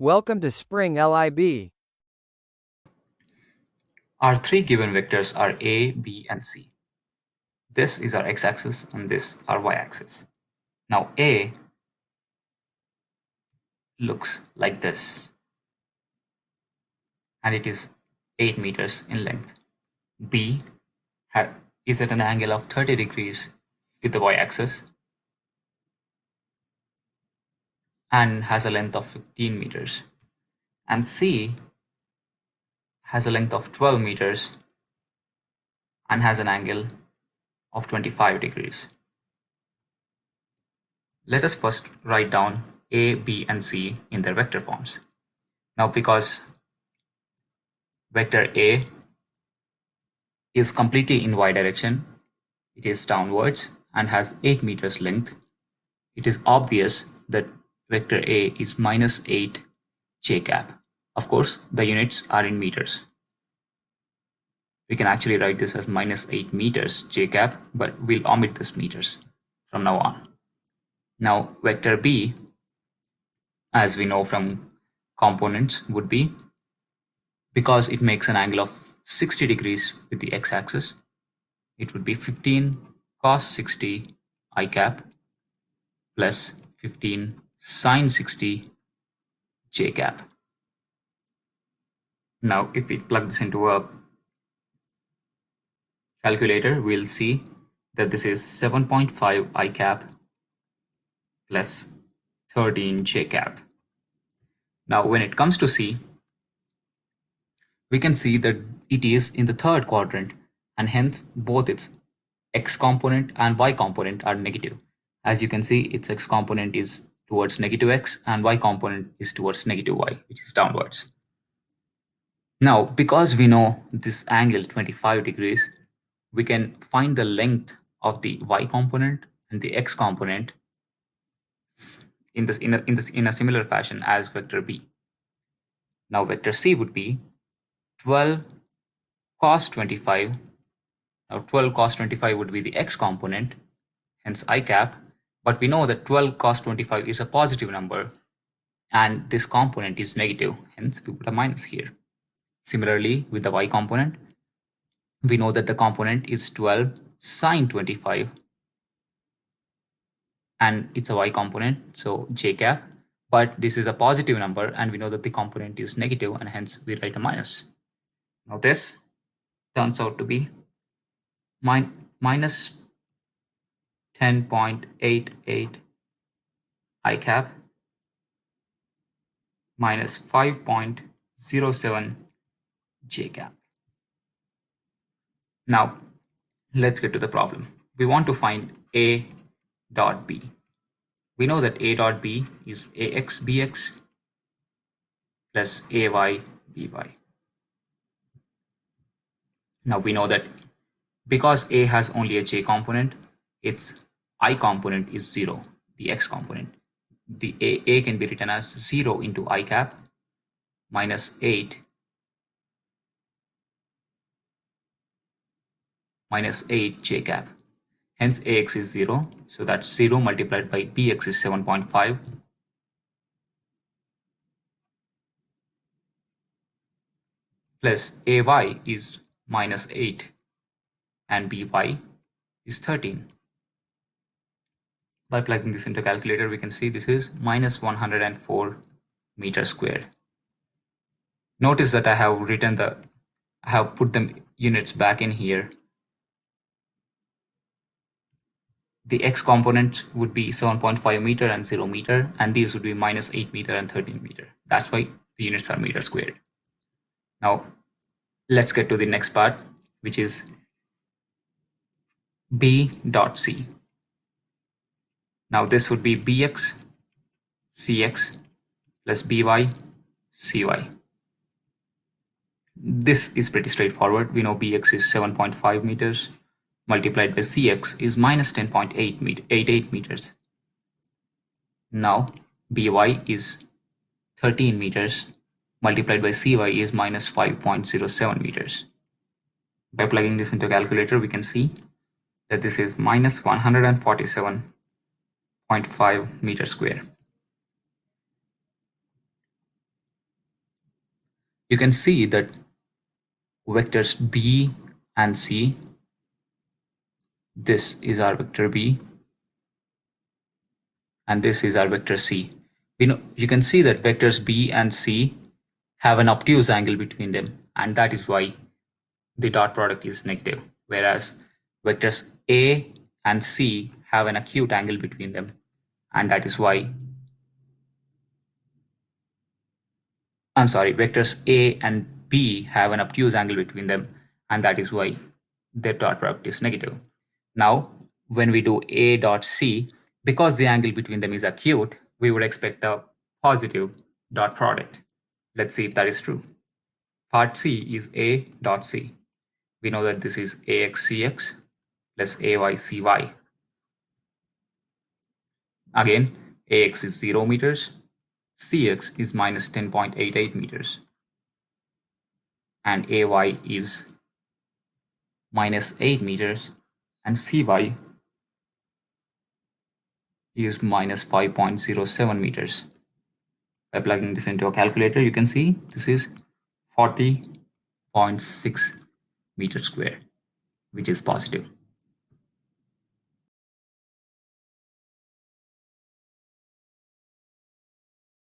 Welcome to Spring LIB. Our three given vectors are A, B, and C. This is our x-axis and this our y-axis. Now A looks like this and it is 8 meters in length. B is at an angle of 30 degrees with the y-axis and has a length of 15 meters. And C has a length of 12 meters and has an angle of 25 degrees. Let us first write down A, B, and C in their vector forms. Now because vector A is completely in y direction, it is downwards and has 8 meters length, it is obvious that vector A is minus 8 j cap. Of course, the units are in meters. We can actually write this as minus 8 meters j cap, but we'll omit this meters from now on. Now, vector B, as we know from components, would be, because it makes an angle of 60 degrees with the x-axis, it would be 15 cos 60 I cap plus 15 sine 60 j cap. Now, if we plug this into a calculator, we'll see that this is 7.5 I cap plus 13 j cap. Now, when it comes to C, we can see that it is in the third quadrant and hence both its x component and y component are negative. As you can see, its x component is towards negative x and y component is towards negative y, which is downwards. Now, because we know this angle 25 degrees, we can find the length of the y component and the x component in a similar fashion as vector B. Now, vector C would be 12 cos 25. Now, 12 cos 25 would be the x component, hence I cap. But we know that 12 cos 25 is a positive number and this component is negative, hence we put a minus here. Similarly, with the y component, we know that the component is 12 sine 25 and it's a y component, so j cap, but this is a positive number and we know that the component is negative and hence we write a minus. Now this turns out to be minus 10.88 I cap minus 5.07 j cap. Now let's get to the problem. We want to find A dot B. We know that A dot B is AX BX plus AY BY. Now we know that because A has only a j component, its I component is 0, the x component. The A can be written as 0 into I cap minus 8 j cap. Hence AX is 0, so that's 0 multiplied by BX is 7.5 plus AY is minus 8 and BY is 13. By plugging this into a calculator, we can see this is minus 104 meters squared. Notice that I have put the units back in here. The x components would be 7.5 meter and 0 meter, and these would be minus 8 meter and 13 meter. That's why the units are meter squared. Now, let's get to the next part, which is B dot C. Now, this would be BX CX plus BY CY. This is pretty straightforward. We know BX is 7.5 meters multiplied by CX is minus 10.88 meters. Now BY is 13 meters multiplied by CY is minus 5.07 meters. By plugging this into a calculator, we can see that this is minus 147.5 meters square. you can see that vectors B and C, this is our vector B, and this is our vector C. You can see that vectors B and C have an obtuse angle between them, and that is why the dot product is negative, whereas vectors A and C have an acute angle between them, and that is why, I'm sorry, vectors A and B have an obtuse angle between them, and that is why their dot product is negative. Now, when we do A dot C, because the angle between them is acute, we would expect a positive dot product. Let's see if that is true. Part C is A dot C. We know that this is AXCX plus AYCY. Again, AX is 0 meters, CX is minus 10.88 meters, and AY is minus 8 meters, and CY is minus 5.07 meters. By plugging this into a calculator, you can see this is 40.6 meters square, which is positive.